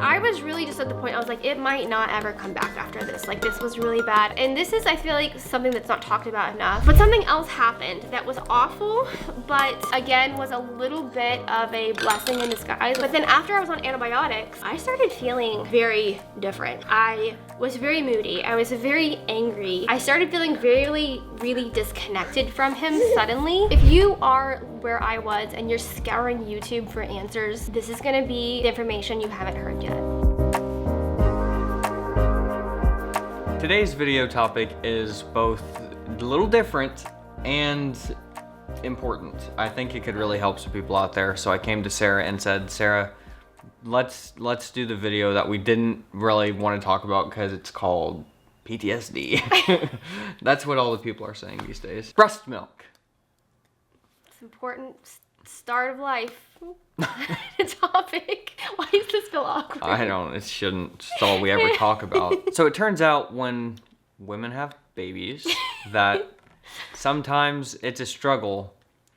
I was really just at the point, I was like, it might not ever come back after this. Like, this was really bad. And this is, I feel like, something that's not talked about enough. But something else happened that was awful, but again, was a little bit of a blessing in disguise. But then after I was on antibiotics, I started feeling very different. I was very moody. I was very angry. I started feeling really disconnected from him suddenly. If you are where I was and you're scouring YouTube for answers, this is gonna be the information you haven't heard yet. Today's video topic is both a little different and important. I think it could really help some people out there. So I came to Sarah and said, Sarah, let's do the video that we didn't really want to talk about because it's called PTSD. That's what all the people are saying these days. Breast milk. It's important start of life. Topic. Why does this feel awkward? It shouldn't. It's all we ever talk about. So it turns out when women have babies that sometimes it's a struggle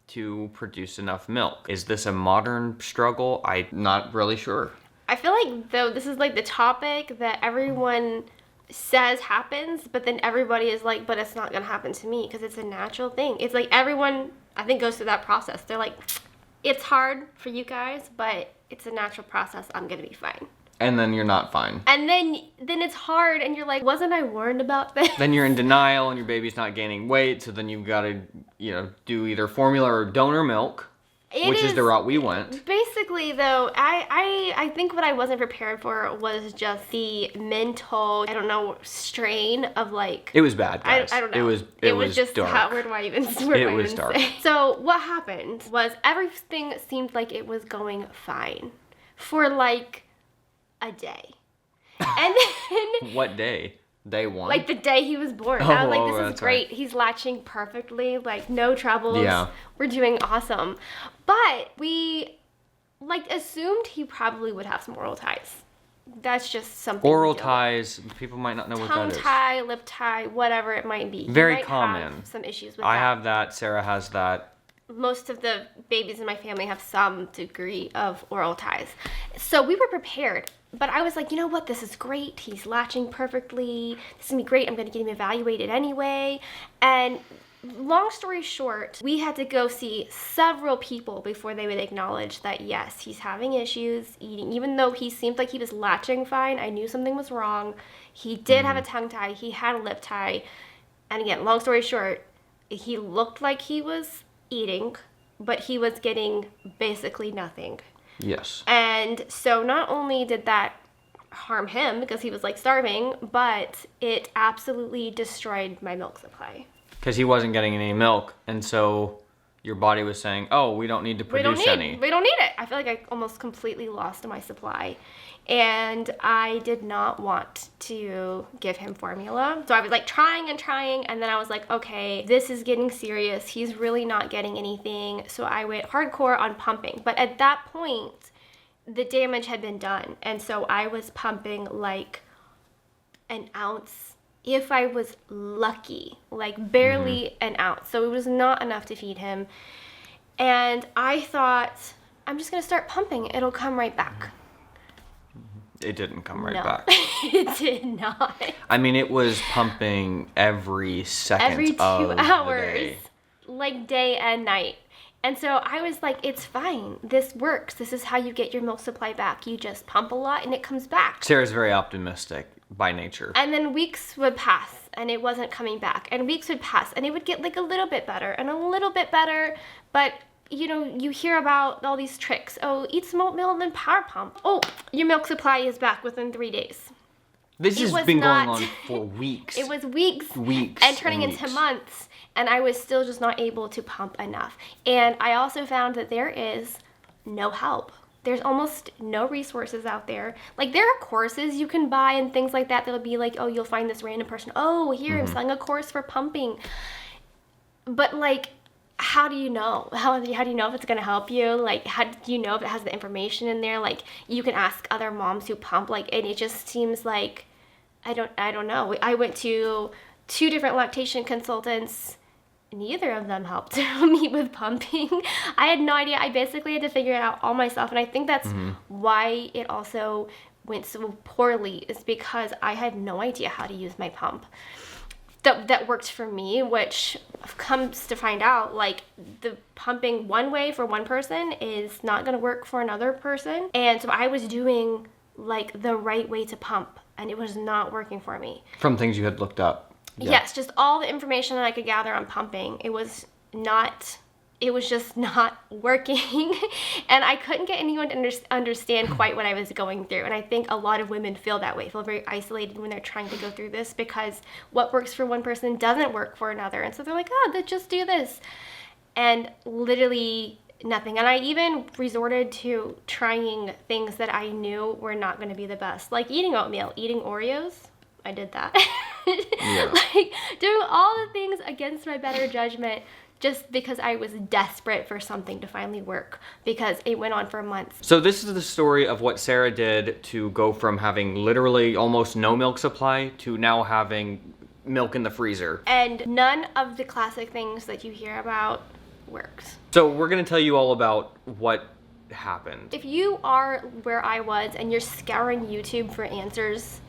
to produce enough milk. Is this a modern struggle? I'm not really sure. I feel like, though, this is like the topic that everyone says happens, but then everybody is like, but it's not gonna happen to me because it's a natural thing. It's like everyone, I think, goes through that process. They're like, it's hard for you guys, but it's a natural process. I'm gonna be fine. And then you're not fine. And then it's hard and you're like, wasn't I warned about this? Then you're in denial and your baby's not gaining weight, so then you've got to, do either formula or donor milk, which is the route we went. Basically, though, I think what I wasn't prepared for was just the mental, strain of like... It was bad, guys. I don't know. It was just dark. Where do I even say? It was dark. So what happened was everything seemed like it was going fine for like a day. And then... What day? Day one? Like the day he was born. I was like, this is great. Right. He's latching perfectly, like no troubles. Yeah. We're doing awesome. But we assumed he probably would have some oral ties. That's just something. Oral ties, people might not know what that is. Tongue tie, lip tie, whatever it might be. Very common. Have some issues with that. I have that. Sarah has that. Most of the babies in my family have some degree of oral ties. So we were prepared. But I was like, you know what? This is great. He's latching perfectly. This is going to be great. I'm going to get him evaluated anyway. And long story short, we had to go see several people before they would acknowledge that, yes, he's having issues eating. Even though he seemed like he was latching fine, I knew something was wrong. He did have a tongue tie. He had a lip tie. And again, long story short, he looked like he was eating, but he was getting basically nothing. Yes. And so not only did that harm him because he was like starving, but it absolutely destroyed my milk supply. Because he wasn't getting any milk, and so your body was saying, oh, we don't need to produce any. We don't need it. I feel like I almost completely lost my supply. And I did not want to give him formula. So I was like trying, and then I was like, okay, this is getting serious. He's really not getting anything. So I went hardcore on pumping. But at that point, the damage had been done. And so I was pumping like an ounce, if I was lucky, like barely an ounce. So it was not enough to feed him. And I thought, I'm just gonna start pumping. It'll come right back. It didn't come right back. It did not. I mean, it was pumping every second every 2 of hours, the day. Like day and night. And so I was like, it's fine. This works. This is how you get your milk supply back. You just pump a lot and it comes back. Sarah's very optimistic by nature. And then weeks would pass and it wasn't coming back. And weeks would pass and it would get like a little bit better and a little bit better. But you hear about all these tricks. Oh, eat some oatmeal and then power pump. Oh, your milk supply is back within 3 days. This has been going on for weeks. It was weeks. Weeks. And turning into months. And I was still just not able to pump enough. And I also found that there is no help. There's almost no resources out there. Like, there are courses you can buy and things like that. That'll be like, oh, you'll find this random person. Oh, here, I'm selling a course for pumping. But, like, how do you know? How do you know if it's going to help you? Like, how do you know if it has the information in there? Like, you can ask other moms who pump, like, and it just seems like, I don't know. I went to 2 different lactation consultants. Neither of them helped me with pumping. I had no idea. I basically had to figure it out all myself. And I think that's why it also went so poorly is because I had no idea how to use my pump. That worked for me, which comes to find out, like, the pumping one way for one person is not going to work for another person. And so I was doing, like, the right way to pump, and it was not working for me. From things you had looked up. Yeah. Yes, just all the information that I could gather on pumping. It was just not working. And I couldn't get anyone to understand quite what I was going through. And I think a lot of women feel that way, feel very isolated when they're trying to go through this, because what works for one person doesn't work for another. And so they're like, oh, just do this. And literally nothing. And I even resorted to trying things that I knew were not going to be the best, like eating oatmeal, eating Oreos. I did that. Yeah. Like, doing all the things against my better judgment, just because I was desperate for something to finally work, because it went on for months. So this is the story of what Sara did to go from having literally almost no milk supply to now having milk in the freezer. And none of the classic things that you hear about works. So we're gonna tell you all about what happened. If you are where I was and you're scouring YouTube for answers,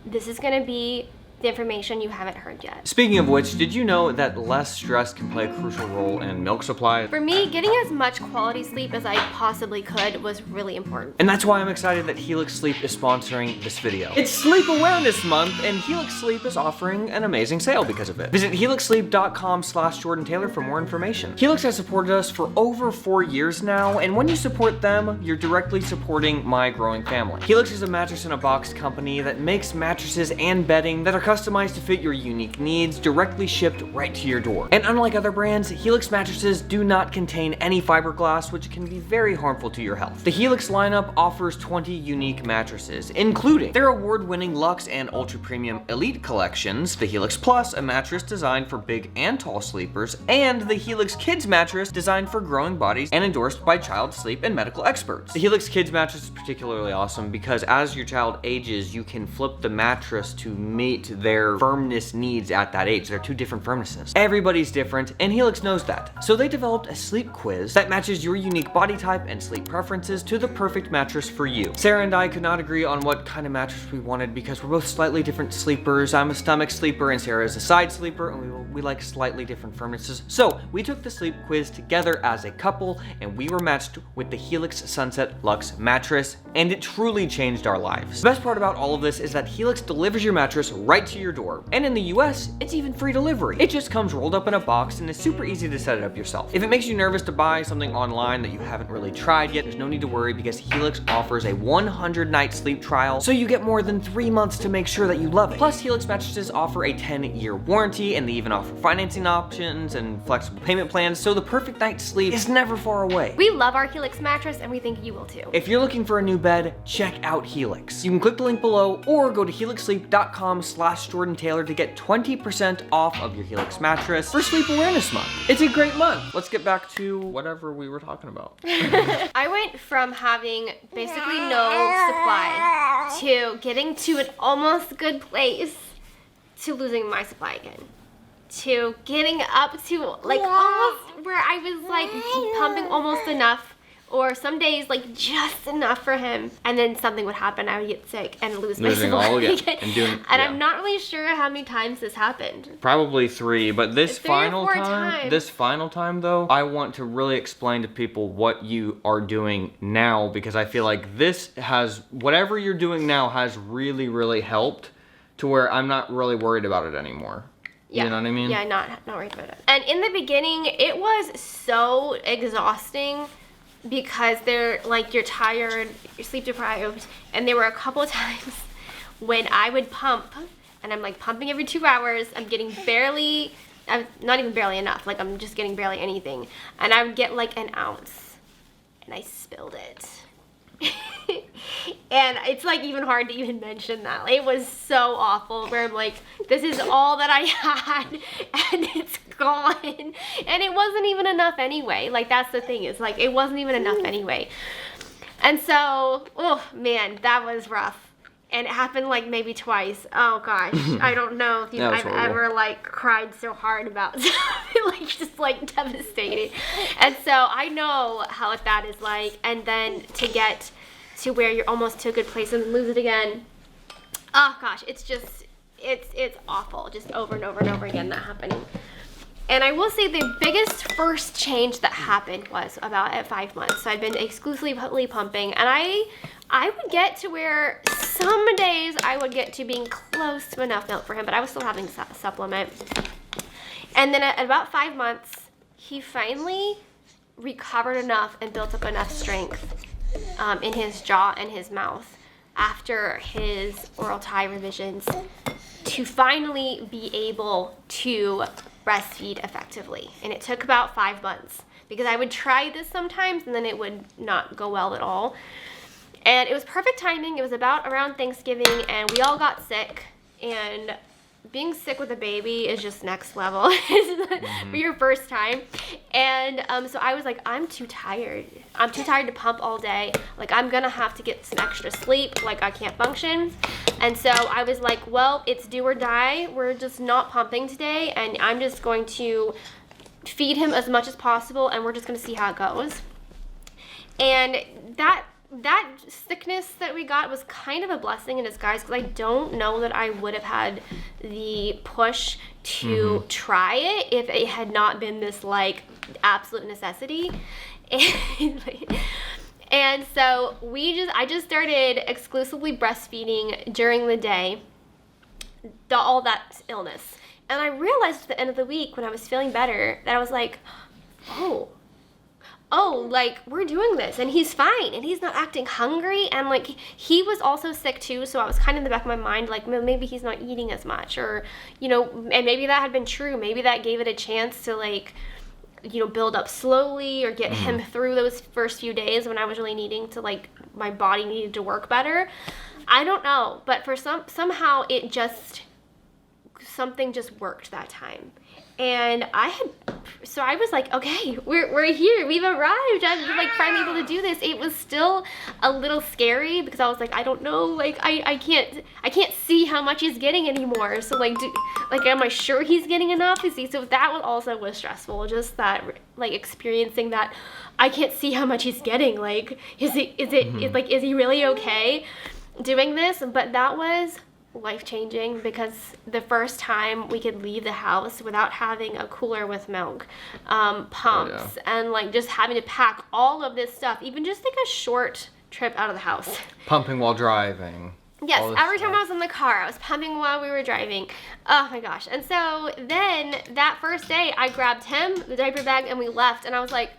this is gonna be the information you haven't heard yet. Speaking of which, did you know that less stress can play a crucial role in milk supply? For me, getting as much quality sleep as I possibly could was really important. And that's why I'm excited that Helix Sleep is sponsoring this video. It's Sleep Awareness Month, and Helix Sleep is offering an amazing sale because of it. Visit helixsleep.com/Jordan Taylor for more information. Helix has supported us for over 4 years now, and when you support them, you're directly supporting my growing family. Helix is a mattress in a box company that makes mattresses and bedding that are customized to fit your unique needs, directly shipped right to your door. And unlike other brands, Helix mattresses do not contain any fiberglass, which can be very harmful to your health. The Helix lineup offers 20 unique mattresses, including their award-winning Luxe and Ultra Premium Elite collections, the Helix Plus, a mattress designed for big and tall sleepers, and the Helix Kids mattress designed for growing bodies and endorsed by child sleep and medical experts. The Helix Kids mattress is particularly awesome because as your child ages, you can flip the mattress to meet their firmness needs at that age. They're two different firmnesses. Everybody's different, and Helix knows that. So they developed a sleep quiz that matches your unique body type and sleep preferences to the perfect mattress for you. Sara and I could not agree on what kind of mattress we wanted because we're both slightly different sleepers. I'm a stomach sleeper and Sara is a side sleeper, and we like slightly different firmnesses. So we took the sleep quiz together as a couple, and we were matched with the Helix Sunset Luxe mattress, and it truly changed our lives. The best part about all of this is that Helix delivers your mattress right to your door. And in the US, it's even free delivery. It just comes rolled up in a box and it's super easy to set it up yourself. If it makes you nervous to buy something online that you haven't really tried yet, there's no need to worry because Helix offers a 100-night sleep trial, so you get more than 3 months to make sure that you love it. Plus, Helix mattresses offer a 10-year warranty, and they even offer financing options and flexible payment plans, so the perfect night's sleep is never far away. We love our Helix mattress, and we think you will too. If you're looking for a new bed, check out Helix. You can click the link below or go to helixsleep.com/Jordan Taylor to get 20% off of your Helix mattress for Sleep Awareness Month. It's a great month. Let's get back to whatever we were talking about. I went from having basically no supply to getting to an almost good place to losing my supply again, to getting up to like almost where I was like pumping almost enough, or some days like just enough for him, and then something would happen. I would get sick and lose my supply all again. And I'm not really sure how many times this happened. Probably 3, but this 3 or 4 final time though, I want to really explain to people what you are doing now, because I feel like this has, whatever you're doing now has really, really helped to where I'm not really worried about it anymore. Yeah. You know what I mean? Yeah, not worried about it. And in the beginning, it was so exhausting because they're like, you're tired, you're sleep deprived, and there were a couple of times when I would pump, and I'm like pumping every 2 hours, I'm getting barely, I'm not even barely enough, like I'm just getting barely anything, and I would get like an ounce, and I spilled it. And it's like even hard to even mention that. Like, it was so awful where I'm like, this is all that I had and it's gone. And it wasn't even enough anyway. Like, that's the thing, is like it wasn't even enough anyway. And so, oh man, that was rough. And it happened like maybe twice. Oh gosh, I don't know if I've ever like cried so hard about something, like just like devastating. And so I know how that is like. And then to get to where you're almost to a good place and lose it again. Oh gosh, it's just, it's awful, just over and over and over again that happening. And I will say the biggest first change that happened was about at 5 months. So I'd been exclusively pumping, and I would get to where some days I would get to being close to enough milk for him, but I was still having supplement. And then at about 5 months, he finally recovered enough and built up enough strength in his jaw and his mouth after his oral tie revisions to finally be able to breastfeed effectively. And it took about 5 months because I would try this sometimes and then it would not go well at all. And it was perfect timing. It was about around Thanksgiving and we all got sick, and being sick with a baby is just next level for your first time. And so I was like, I'm too tired. I'm too tired to pump all day. Like, I'm gonna have to get some extra sleep. Like, I can't function. And so I was like, well, it's do or die. We're just not pumping today, and I'm just going to feed him as much as possible, and we're just gonna see how it goes. And that sickness that we got was kind of a blessing in disguise, because I don't know that I would have had the push to try it if it had not been this like absolute necessity. And so I just started exclusively breastfeeding during the day, all that illness. And I realized at the end of the week when I was feeling better that I was like, oh, like, we're doing this, and he's fine, and he's not acting hungry, and, like, he was also sick, too, so I was kind of in the back of my mind, like, maybe he's not eating as much, or, you know, and maybe that had been true, maybe that gave it a chance to, like, you know, build up slowly, or get him through those first few days when I was really needing to, like, my body needed to work better. I don't know, but for somehow something just worked that time. And I was like, okay, we're here, we've arrived, I'm like finally able to do this. It was still a little scary because I was like, I don't know, like I can't see how much he's getting anymore. So like, am I sure he's getting enough? So that was stressful, just that like experiencing that I can't see how much he's getting. Like, is he really okay doing this? But that was life-changing because the first time we could leave the house without having a cooler with milk, pumps, and like just having to pack all of this stuff, even just like a short trip out of the house. Pumping while driving. Yes, every time I was in the car, I was pumping while we were driving. Oh my gosh. And so then that first day I grabbed him, the diaper bag, and we left, and I was like,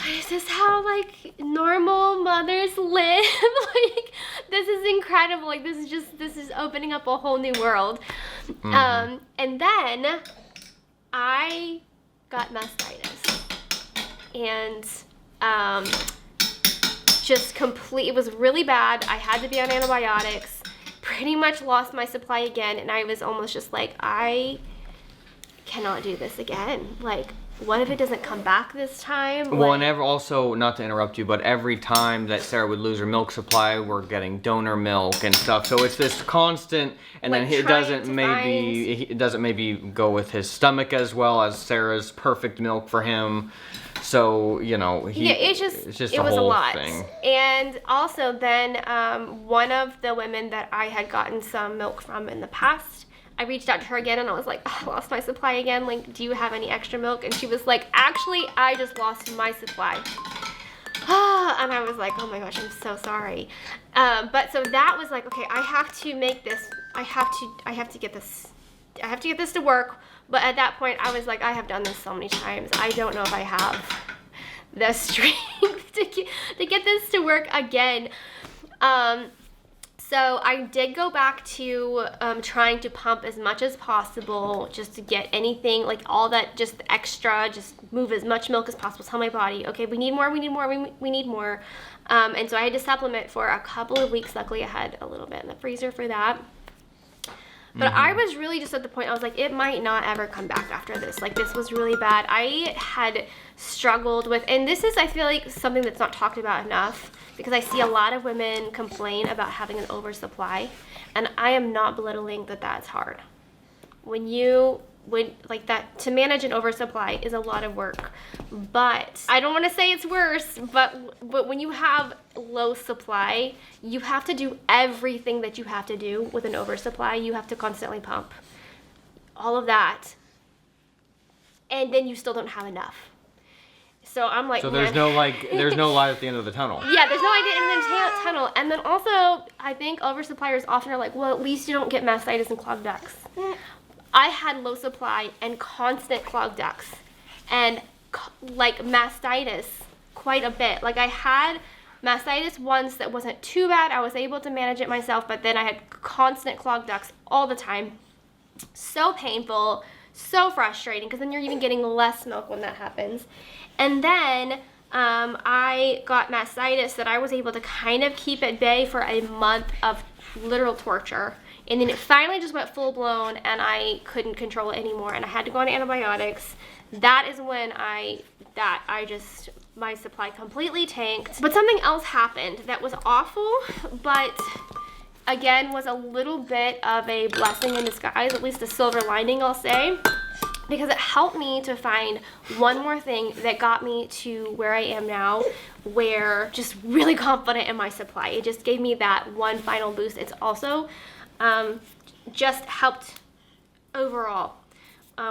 is this how like normal mothers live? Like, this is incredible. Like, this is opening up a whole new world. And then I got mastitis, and it was really bad. I had to be on antibiotics, pretty much lost my supply again, and I was almost just like, I cannot do this again. Like, what if it doesn't come back this time? Well, and also, not to interrupt you, but every time that Sarah would lose her milk supply, we're getting donor milk and stuff. So it's this constant, and like, then it doesn't maybe go with his stomach as well as Sarah's perfect milk for him. So, you know, it was a lot. Thing. And also then one of the women that I had gotten some milk from in the past, I reached out to her again and I was like, oh, I lost my supply again. Like, do you have any extra milk? And she was like, actually, I just lost my supply. And I was like, oh my gosh, I'm so sorry. But so that was like, okay, I have to make this, I have to get this to work. But at that point, I was like, I have done this so many times. I don't know if I have the strength to get this to work again. So I did go back to trying to pump as much as possible, just to get anything, like all that, just extra, just move as much milk as possible. Tell my body, okay, we need more. And so I had to supplement for a couple of weeks. Luckily, I had a little bit in the freezer for that. But I was really just at the point, I was like, it might not ever come back after this. Like, this was really bad. I had struggled with, and this is, I feel like, something that's not talked about enough, because I see a lot of women complain about having an oversupply, and I am not belittling that that's hard. When you when like that, to manage an oversupply is a lot of work. But I don't want to say it's worse, but when you have low supply, you have to do everything that you have to do with an oversupply. You have to constantly pump all of that, and then you still don't have enough. So I'm like, so there's no light at the end of the tunnel. Yeah, there's no idea in the tunnel. And then also, I think oversuppliers often are like, well, at least you don't get mastitis and clogged ducts. I had low supply and constant clogged ducts, and like mastitis quite a bit. Like I had mastitis once that wasn't too bad. I was able to manage it myself, but then I had constant clogged ducts all the time. So painful, so frustrating, because then you're even getting less milk when that happens. And then I got mastitis that I was able to kind of keep at bay for a month of literal torture. And then it finally just went full blown, and I couldn't control it anymore, and I had to go on antibiotics. That is when my supply completely tanked. But something else happened that was awful, but again was a little bit of a blessing in disguise, at least a silver lining, I'll say, because it helped me to find one more thing that got me to where I am now, where just really confident in my supply. It just gave me that one final boost. It's also just helped overall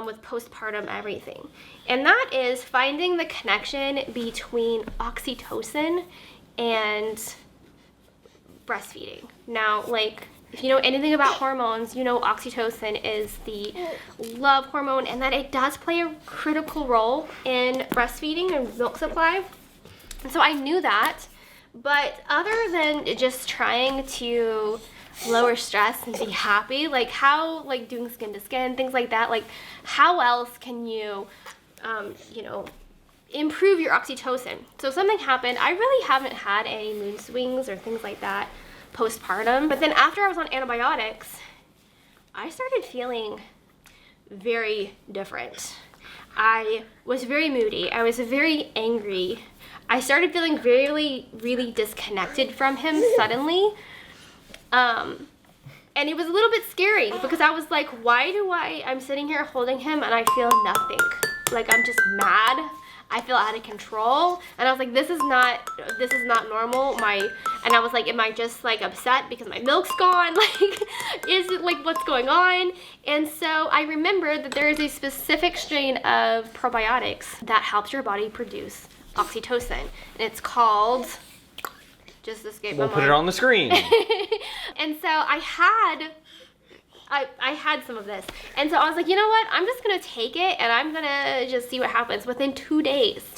with postpartum everything. And that is finding the connection between oxytocin and breastfeeding. Now, like, if you know anything about hormones, you know oxytocin is the love hormone, and that it does play a critical role in breastfeeding and milk supply. And so I knew that, but other than just trying to lower stress and be happy, like how, like doing skin to skin, things like that, like how else can you, improve your oxytocin? So something happened. I really haven't had any mood swings or things like that postpartum, but then after I was on antibiotics, I started feeling very different. I was very moody. I was very angry. I started feeling really, really disconnected from him suddenly. And it was a little bit scary because I was like, I'm sitting here holding him and I feel nothing. Like I'm just mad. I feel out of control. And I was like, this is not normal. And I was like, am I just like upset because my milk's gone? Like, is it like, what's going on? And so I remembered that there is a specific strain of probiotics that helps your body produce oxytocin. And it's called, just escaped my mind. We'll put it on the screen. And so I had some of this. And so I was like, you know what? I'm just going to take it and I'm going to just see what happens. Within 2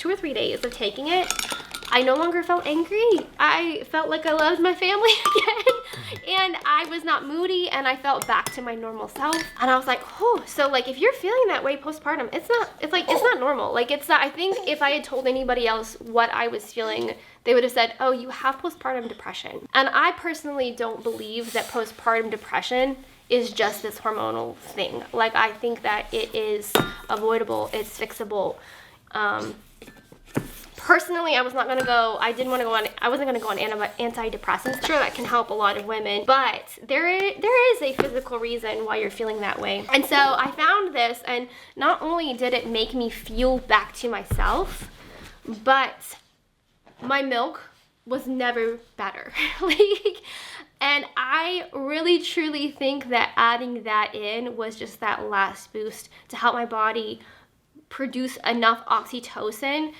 or 3 days of taking it, I no longer felt angry. I felt like I loved my family again. And I was not moody, and I felt back to my normal self. And I was like, oh, so like if you're feeling that way postpartum, it's not normal. Like it's not, I think if I had told anybody else what I was feeling, they would have said, oh, you have postpartum depression. And I personally don't believe that postpartum depression is just this hormonal thing. Like I think that it is avoidable, it's fixable. Personally, I wasn't gonna go on antidepressants. I'm sure that can help a lot of women, but there is a physical reason why you're feeling that way. And so I found this, and not only did it make me feel back to myself, but my milk was never better. And I really truly think that adding that in was just that last boost to help my body produce enough oxytocin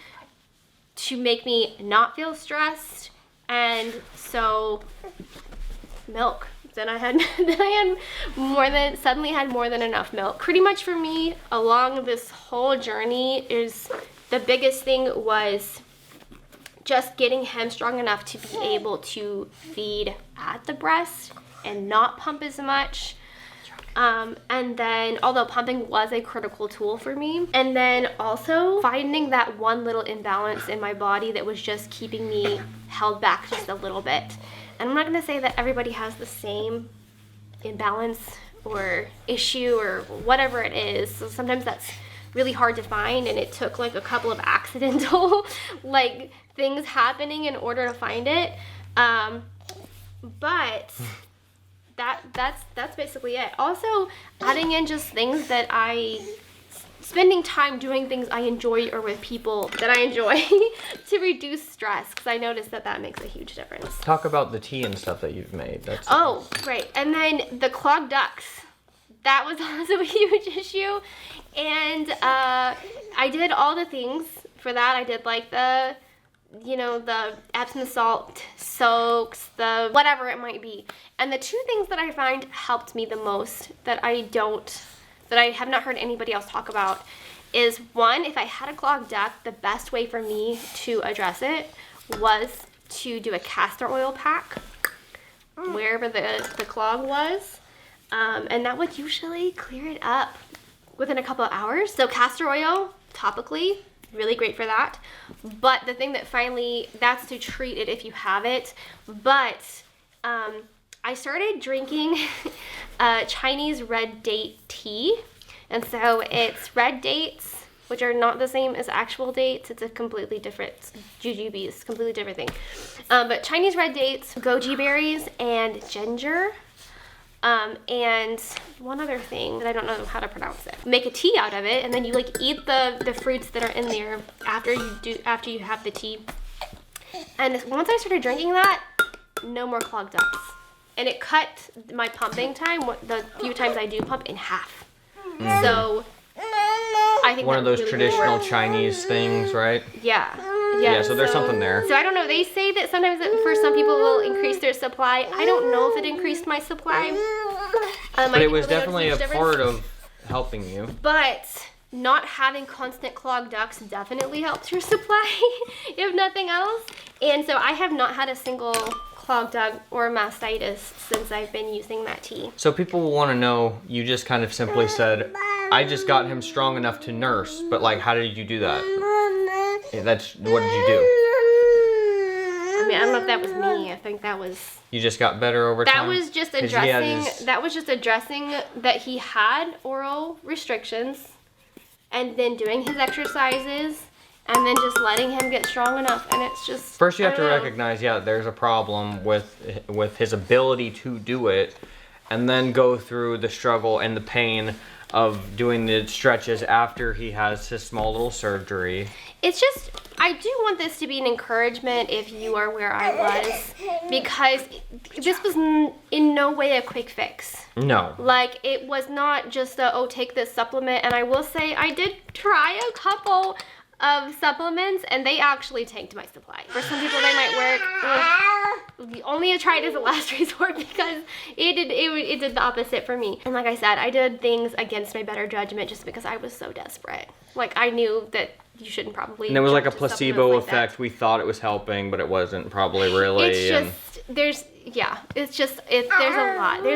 to make me not feel stressed. And so milk. Then I suddenly had more than enough milk. Pretty much for me along this whole journey is the biggest thing was just getting him strong enough to be able to feed at the breast and not pump as much. And then, although pumping was a critical tool for me, and then also finding that one little imbalance in my body that was just keeping me held back just a little bit. And I'm not gonna say that everybody has the same imbalance or issue or whatever it is. So sometimes that's really hard to find, and it took like a couple of accidental like things happening in order to find it. But that's basically it. Also, adding in just things that spending time doing things I enjoy or with people that I enjoy to reduce stress, because I noticed that makes a huge difference. Talk about the tea and stuff that you've made. Oh, great. And then the clogged ducts. That was also a huge issue. And I did all the things for that. I did like the Epsom salt soaks, the whatever it might be. And the two things that I find helped me the most that I have not heard anybody else talk about is, one, if I had a clogged duct, the best way for me to address it was to do a castor oil pack wherever the clog was. And that would usually clear it up within a couple of hours. So castor oil, topically, really great for that. But the thing that that's to treat it if you have it. But I started drinking Chinese red date tea. And so it's red dates, which are not the same as actual dates. It's a completely different, jujubes, completely different thing. But Chinese red dates, goji berries, and ginger. And one other thing that I don't know how to pronounce it. Make a tea out of it, and then you eat the fruits that are in there after you have the tea. And once I started drinking that, no more clogged ducts. And it cut my pumping time, the few times I do pump, in half. Mm-hmm. So I think one of those really traditional Chinese things, right? Yeah. Yeah, so there's something there. So I don't know. They say that sometimes for some people it will increase their supply. I don't know if it increased my supply. But it was definitely a part of helping you. But not having constant clogged ducts definitely helps your supply, if nothing else. And so I have not had a single clogged duct or mastitis since I've been using that tea. So people will want to know, you just kind of simply said, I just got him strong enough to nurse, but how did you do that? What did you do? I mean, I don't know if that was me. I think that was... You just got better over time? That was just addressing that he had oral restrictions, and then doing his exercises, and then just letting him get strong enough. And it's just... First you have to recognize, there's a problem with his ability to do it, and then go through the struggle and the pain of doing the stretches after he has his small little surgery. It's just, I do want this to be an encouragement if you are where I was, because this was in no way a quick fix. No. It was not just take this supplement. And I will say, I did try a couple of supplements, and they actually tanked my supply. For some people, they might work. Only I tried as a last resort because it did the opposite for me. And like I said, I did things against my better judgment just because I was so desperate. I knew that you shouldn't probably. And it was like a placebo effect. We thought it was helping, but it wasn't probably really. It's just there's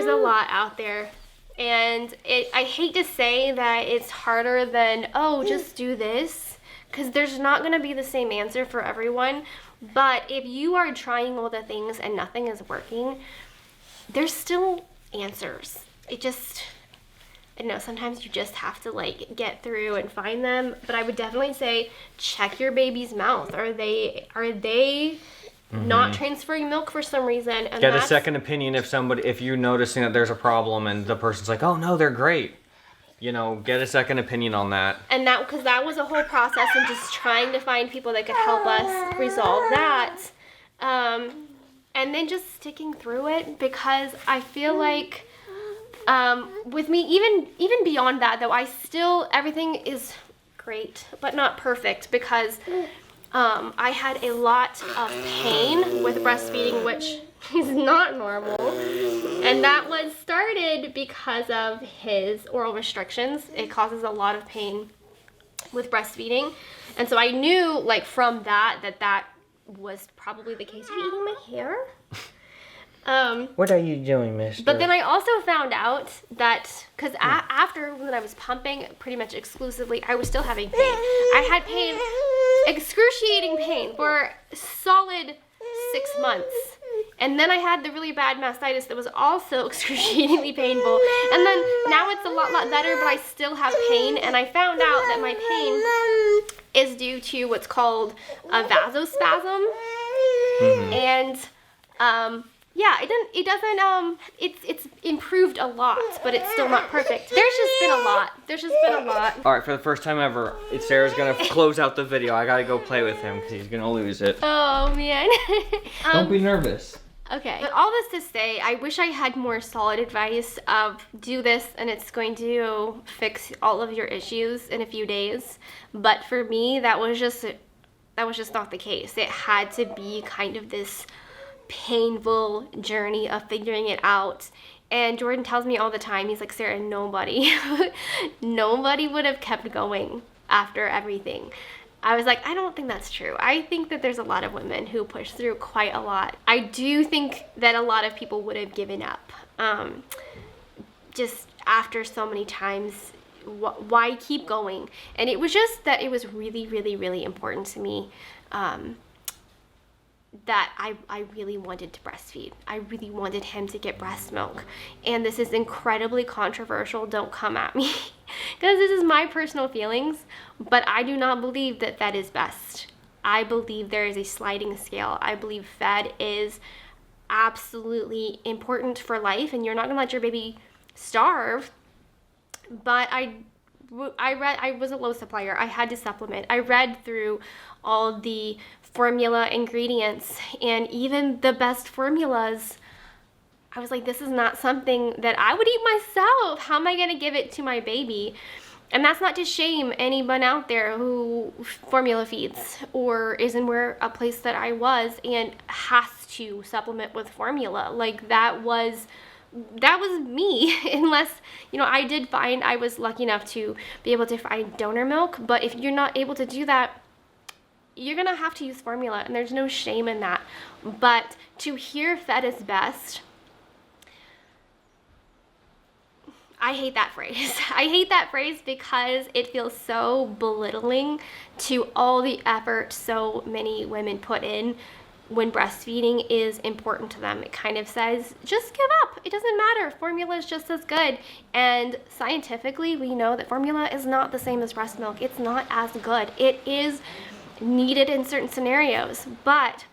a lot out there. And I hate to say that it's harder than, just do this, because there's not going to be the same answer for everyone. But if you are trying all the things and nothing is working, there's still answers. I don't know, sometimes you just have to get through and find them. But I would definitely say check your baby's mouth. Are they not transferring milk for some reason? And get a second opinion if you're noticing that there's a problem and the person's like, oh no, they're great. Get a second opinion on that. And because that was a whole process, and just trying to find people that could help us resolve that. And then just sticking through it, because I feel like with me, even beyond that though, everything is great, but not perfect, because I had a lot of pain with breastfeeding, which is not normal. And that was started because of his oral restrictions. It causes a lot of pain with breastfeeding. And so I knew from that was probably the case. Are you eating my hair? What are you doing, mister? But then I also found out that, because after when I was pumping pretty much exclusively, I was still having pain. I had pain, excruciating pain, for a solid 6 months. And then I had the really bad mastitis that was also excruciatingly painful. And then now it's a lot better, but I still have pain. And I found out that my pain is due to what's called a vasospasm. Mm-hmm. And Yeah, it's improved a lot, but it's still not perfect. There's just been a lot. All right, for the first time ever, Sarah's gonna close out the video. I gotta go play with him because he's gonna lose it. Oh man. Don't be nervous. Okay, but all this to say, I wish I had more solid advice of do this and it's going to fix all of your issues in a few days. But for me, that was just not the case. It had to be kind of this painful journey of figuring it out. And Jordan tells me all the time, he's like, Sarah, nobody would have kept going after everything. I was like, I don't think that's true. I think that there's a lot of women who push through quite a lot. I do think that a lot of people would have given up. Just after so many times, why keep going? And it was just that it was really, really, really important to me that I really wanted to breastfeed. I really wanted him to get breast milk. And this is incredibly controversial. Don't come at me because this is my personal feelings, but I do not believe that that is best. I believe there is a sliding scale. I believe fed is absolutely important for life and you're not gonna let your baby starve. But I was a low supplier. I had to supplement. I read through all the formula ingredients and even the best formulas. I was like, this is not something that I would eat myself. How am I gonna give it to my baby? And that's not to shame anyone out there who formula feeds or is in a place that I was and has to supplement with formula. Like that was me. Unless, I did find I was lucky enough to be able to find donor milk, but if you're not able to do that, you're gonna have to use formula, and there's no shame in that. But to hear fed is best, I hate that phrase. I hate that phrase because it feels so belittling to all the effort so many women put in when breastfeeding is important to them. It kind of says, just give up. It doesn't matter. Formula is just as good. And scientifically, we know that formula is not the same as breast milk. It's not as good. It is needed in certain scenarios, but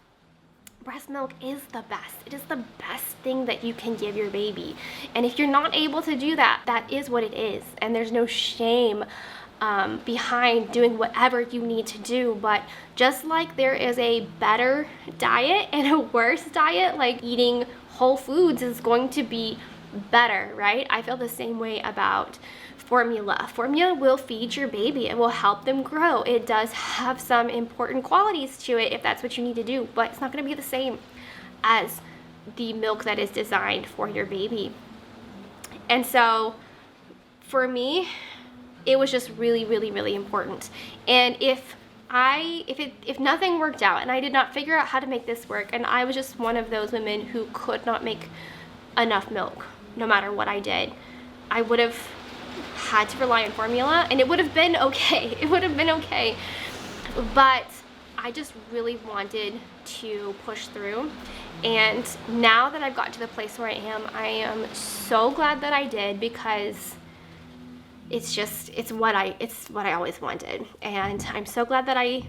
breast milk is the best. It is the best thing that you can give your baby. And if you're not able to do that, that is what it is. And there's no shame behind doing whatever you need to do. But just like there is a better diet and a worse diet, like eating whole foods is going to be better, right? I feel the same way about formula. Formula will feed your baby. It will help them grow. It does have some important qualities to it if that's what you need to do, but it's not going to be the same as the milk that is designed for your baby. And so for me, it was just really, really, really important. And if nothing worked out and I did not figure out how to make this work, and I was just one of those women who could not make enough milk no matter what I did, I would have had to rely on formula, and it would have been okay. It would have been okay. But I just really wanted to push through. And now that I've gotten to the place where I am so glad that I did, because it's what I always wanted. And I'm so glad that I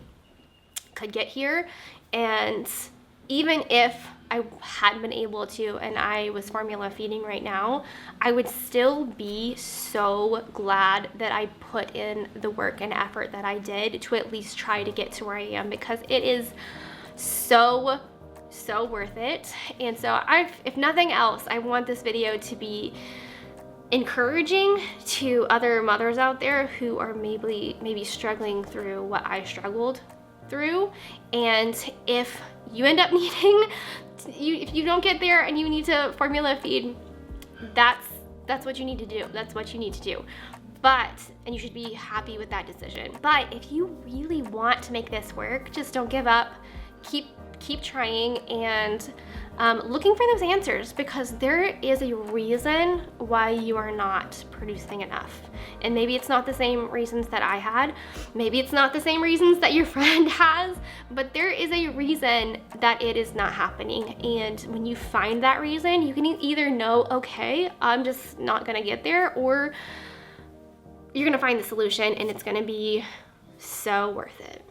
could get here. And even if I hadn't been able to and I was formula feeding right now, I would still be so glad that I put in the work and effort that I did to at least try to get to where I am, because it is so worth it. And so if nothing else, I want this video to be encouraging to other mothers out there who are maybe struggling through what I struggled through. And if you end up needing if you don't get there and you need to formula feed, that's what you need to do. That's what you need to do. And you should be happy with that decision. But if you really want to make this work, just don't give up. Keep trying and looking for those answers, because there is a reason why you are not producing enough. And maybe it's not the same reasons that I had. Maybe it's not the same reasons that your friend has, but there is a reason that it is not happening. And when you find that reason, you can either know, okay, I'm just not gonna get there, or you're gonna find the solution and it's gonna be so worth it.